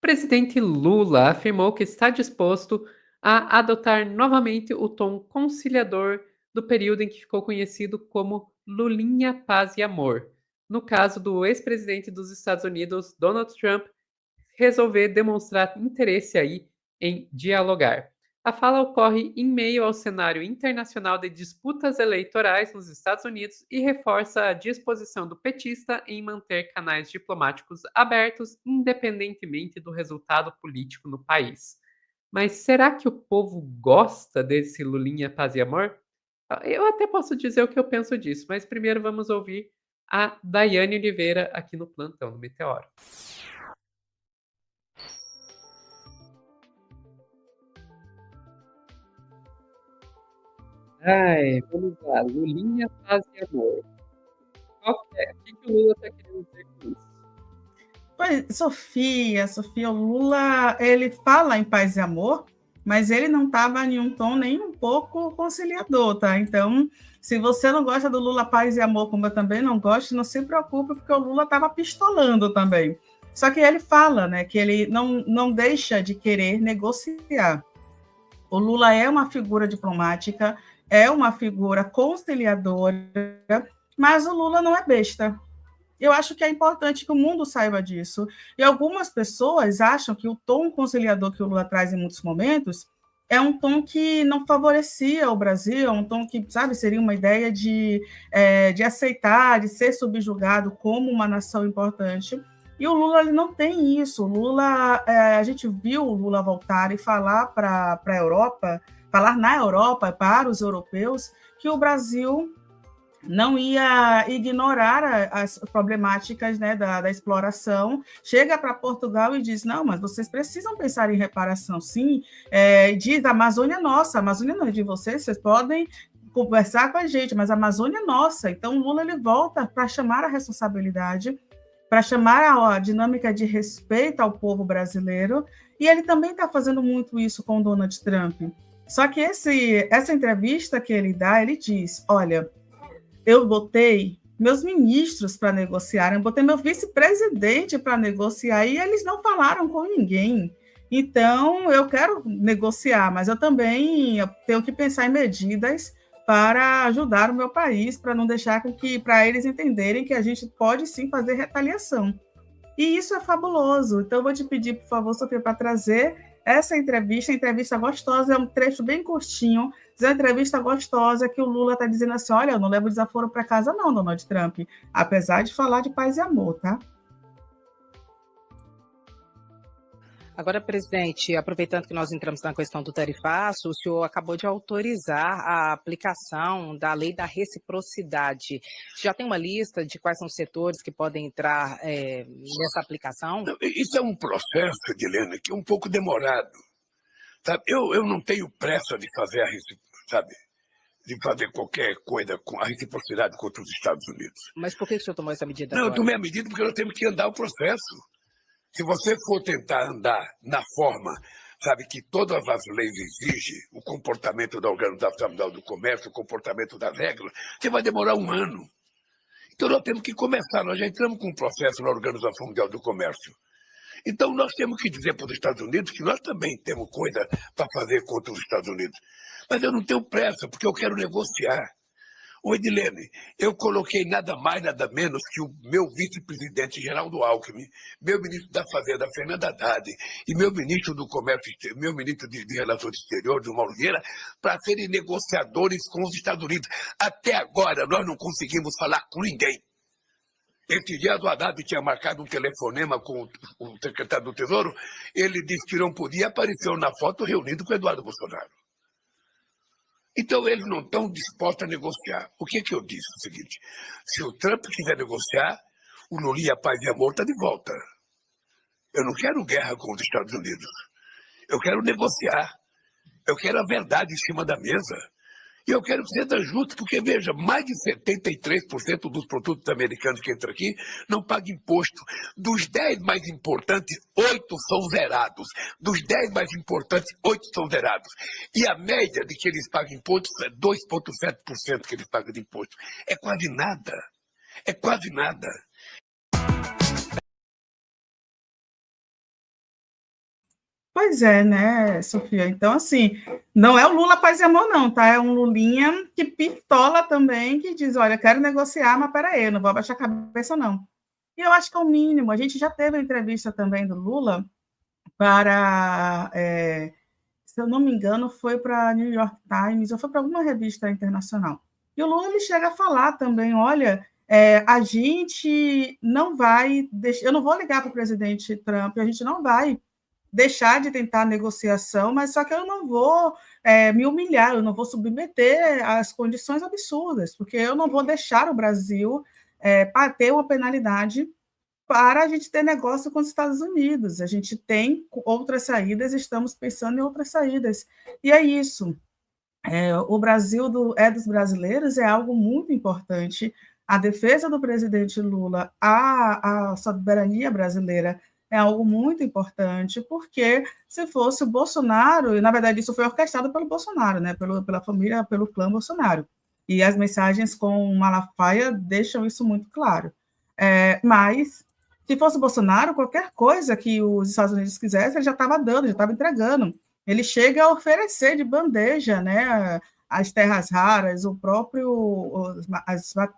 presidente Lula afirmou que está disposto a adotar novamente o tom conciliador do período em que ficou conhecido como Lulinha Paz e Amor, no caso do ex-presidente dos Estados Unidos, Donald Trump, resolver demonstrar interesse aí em dialogar. A fala ocorre em meio ao cenário internacional de disputas eleitorais nos Estados Unidos e reforça a disposição do petista em manter canais diplomáticos abertos, independentemente do resultado político no país. Mas será que o povo gosta desse Lulinha Paz e Amor? Eu até posso dizer o que eu penso disso, mas primeiro vamos ouvir a Daiane Oliveira aqui no plantão do Meteoro. Ai, vamos lá. Lulinha, paz e amor. Qual que é? O que que o Lula tá querendo dizer com isso? Pois, Sofia, o Lula, ele fala em paz e amor, mas ele não estava em um tom nem um pouco conciliador, tá? Então, se você não gosta do Lula paz e amor, como eu também não gosto, não se preocupe, porque o Lula estava pistolando também. Só que ele fala, né, que ele não deixa de querer negociar. O Lula é uma figura diplomática, é uma figura conciliadora, mas o Lula não é besta. Eu acho que é importante que o mundo saiba disso. E algumas pessoas acham que o tom conciliador que o Lula traz em muitos momentos é um tom que não favorecia o Brasil, é um tom que, sabe, seria uma ideia de aceitar, de ser subjugado como uma nação importante. E o Lula ele não tem isso. O Lula, a gente viu o Lula voltar e falar para a Europa, falar na Europa, para os europeus, que o Brasil não ia ignorar as problemáticas, né, da exploração, chega para Portugal e diz, não, mas vocês precisam pensar em reparação, sim, diz, a Amazônia é nossa, a Amazônia não é de vocês, vocês podem conversar com a gente, mas a Amazônia é nossa. Então, o Lula ele volta para chamar a responsabilidade, para chamar a dinâmica de respeito ao povo brasileiro, e ele também está fazendo muito isso com o Donald Trump. Só que essa entrevista que ele dá, ele diz, olha, eu botei meus ministros para negociar, eu botei meu vice-presidente para negociar e eles não falaram com ninguém. Então, eu quero negociar, mas eu também tenho que pensar em medidas para ajudar o meu país, para não deixar com que, para eles entenderem que a gente pode sim fazer retaliação. E isso é fabuloso. Então, eu vou te pedir, por favor, Sofia, para trazer essa entrevista gostosa, é um trecho bem curtinho, é uma entrevista gostosa que o Lula está dizendo assim, olha, eu não levo desaforo para casa não, Donald Trump, apesar de falar de paz e amor, tá? Agora, presidente, aproveitando que nós entramos na questão do tarifaço, o senhor acabou de autorizar a aplicação da lei da reciprocidade. Já tem uma lista de quais são os setores que podem entrar nessa aplicação? Não, isso é um processo, Edilene, que é um pouco demorado. Sabe? Eu não tenho pressa de fazer sabe? De fazer qualquer coisa com a reciprocidade contra os Estados Unidos. Mas por que o senhor tomou essa medida Não, agora? eu tomei a medida porque nós temos que andar o processo. Se você for tentar andar na forma, sabe, que todas as leis exigem, o comportamento da Organização Mundial do Comércio, o comportamento das regras, você vai demorar um ano. Então nós temos que começar, nós já entramos com um processo na Organização Mundial do Comércio. Então nós temos que dizer para os Estados Unidos que nós também temos coisa para fazer contra os Estados Unidos. Mas eu não tenho pressa, porque eu quero negociar. Ô Edilene, eu coloquei nada mais, nada menos que o meu vice-presidente Geraldo Alckmin, meu ministro da Fazenda, Fernando Haddad, e meu ministro do Comércio, meu ministro de Relações Exteriores, Mauro Vieira, para serem negociadores com os Estados Unidos. Até agora nós não conseguimos falar com ninguém. Esse dia o Haddad tinha marcado um telefonema com o secretário do Tesouro, ele disse que não podia, apareceu na foto reunido com o Eduardo Bolsonaro. Então, eles não estão dispostos a negociar. O que eu disse? O seguinte, se o Trump quiser negociar, o Lula, paz e amor está de volta. Eu não quero guerra com os Estados Unidos. Eu quero negociar. Eu quero a verdade em cima da mesa. E eu quero que seja justo, porque, veja, mais de 73% dos produtos americanos que entram aqui não pagam imposto. Dos 10 mais importantes, 8 são zerados. Dos 10 mais importantes, 8 são zerados. E a média de que eles pagam imposto é 2,7% que eles pagam de imposto. É quase nada. É quase nada. Pois é, né, Sofia? Então, assim, não é o Lula paz e amor, não, tá? É um Lulinha que pistola também, que diz, olha, quero negociar, mas peraí, eu não vou abaixar a cabeça, não. E eu acho que é o mínimo. A gente já teve uma entrevista também do Lula para, se eu não me engano, foi para New York Times ou foi para alguma revista internacional. E o Lula ele chega a falar também, olha, a gente não vai deixar, eu não vou ligar para o presidente Trump, a gente não vai deixar de tentar negociação, mas só que eu não vou me humilhar, eu não vou submeter às condições absurdas, porque eu não vou deixar o Brasil ter uma penalidade para a gente ter negócio com os Estados Unidos. A gente tem outras saídas, estamos pensando em outras saídas. E é isso. O Brasil é dos brasileiros é algo muito importante. A defesa do presidente Lula à soberania brasileira é algo muito importante, porque se fosse o Bolsonaro, e na verdade isso foi orquestrado pelo Bolsonaro, né, pela família, pelo clã Bolsonaro, e as mensagens com Malafaia deixam isso muito claro. Mas, se fosse o Bolsonaro, qualquer coisa que os Estados Unidos quisessem, ele já estava dando, já estava entregando. Ele chega a oferecer de bandeja, né, as terras raras, o próprio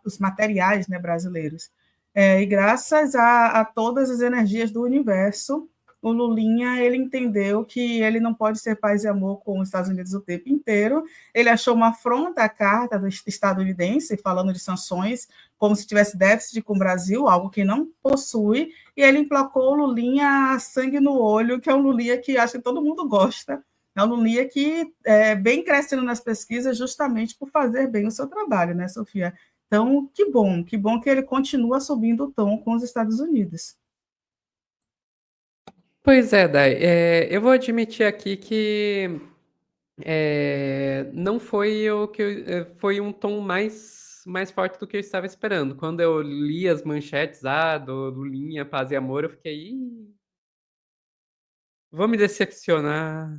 os materiais, né, brasileiros. E graças a todas as energias do universo, o Lulinha ele entendeu que ele não pode ser paz e amor com os Estados Unidos o tempo inteiro. Ele achou uma afronta à carta do estadunidense, falando de sanções, como se tivesse déficit com o Brasil, algo que não possui, e ele emplacou o Lulinha sangue no olho, que é um Lulinha que acho que todo mundo gosta. É um Lulinha que vem crescendo nas pesquisas justamente por fazer bem o seu trabalho, né, Sofia? Então, que bom que ele continua subindo o tom com os Estados Unidos. Pois é, Dai. Eu vou admitir aqui que não foi o que foi um tom mais forte do que eu estava esperando. Quando eu li as manchetes do Lulinha, Paz e Amor, eu fiquei, "Ih, vou me decepcionar,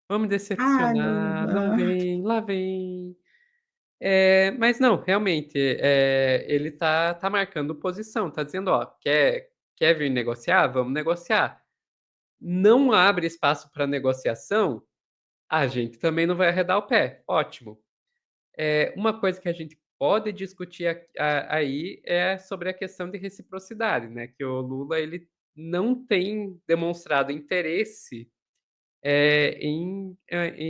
vou me Ai, decepcionar, não Lula. vem, lá vem." Mas não, realmente, ele tá marcando posição, tá dizendo, ó, quer vir negociar? Vamos negociar. Não abre espaço para negociação, a gente também não vai arredar o pé. Ótimo. Uma coisa que a gente pode discutir aí é sobre a questão de reciprocidade, né? Que o Lula ele não tem demonstrado interesse em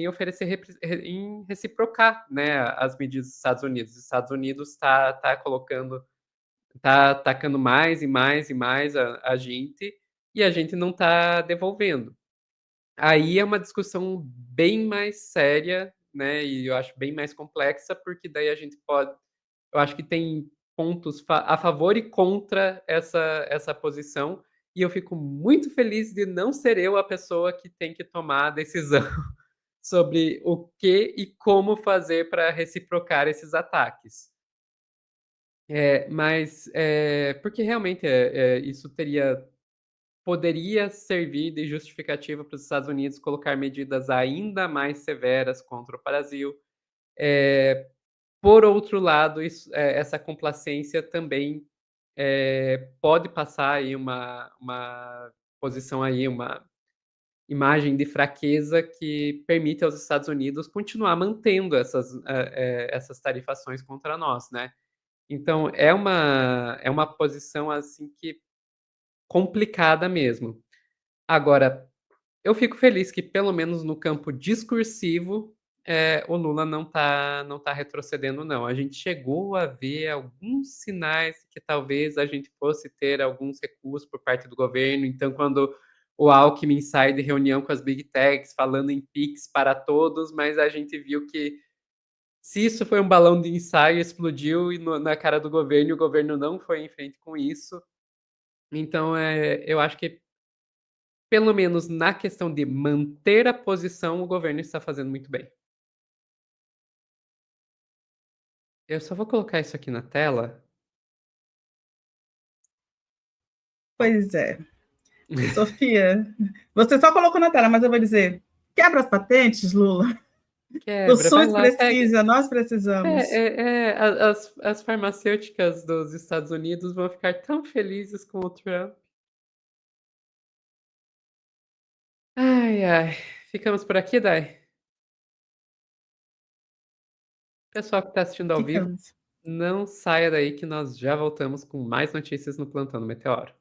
oferecer em reciprocar, né, as medidas dos Estados Unidos. Os Estados Unidos está colocando, está atacando mais e mais e mais a gente e a gente não está devolvendo. Aí é uma discussão bem mais séria, né, e eu acho bem mais complexa, porque daí a gente pode, eu acho que tem pontos a favor e contra essa posição, e eu fico muito feliz de não ser eu a pessoa que tem que tomar a decisão sobre o que e como fazer para reciprocar esses ataques. Mas porque realmente isso poderia servir de justificativa para os Estados Unidos colocar medidas ainda mais severas contra o Brasil. Por outro lado, essa complacência também pode passar aí uma posição aí, uma imagem de fraqueza que permite aos Estados Unidos continuar mantendo essas tarifações contra nós, né? Então é uma posição assim que complicada mesmo. Agora, eu fico feliz que pelo menos no campo discursivo, o Lula não tá retrocedendo não. A gente chegou a ver alguns sinais que talvez a gente fosse ter alguns recuos por parte do governo. Então, quando o Alckmin sai de reunião com as Big Techs falando em PIX para todos, mas a gente viu que se isso foi um balão de ensaio, explodiu na cara do governo e o governo não foi em frente com isso. Então, eu acho que pelo menos na questão de manter a posição, o governo está fazendo muito bem. Eu só vou colocar isso aqui na tela. Pois é. Sofia, você só colocou na tela, mas eu vou dizer: quebra as patentes, Lula. O Quebra, vai SUS lá, pega. precisa, nós precisamos. As farmacêuticas dos Estados Unidos vão ficar tão felizes com o Trump. Ai, ai. Ficamos por aqui, Dai? Pessoal que está assistindo ao vivo, Ficamos. não saia daí que nós já voltamos com mais notícias no Plantão do Meteoro.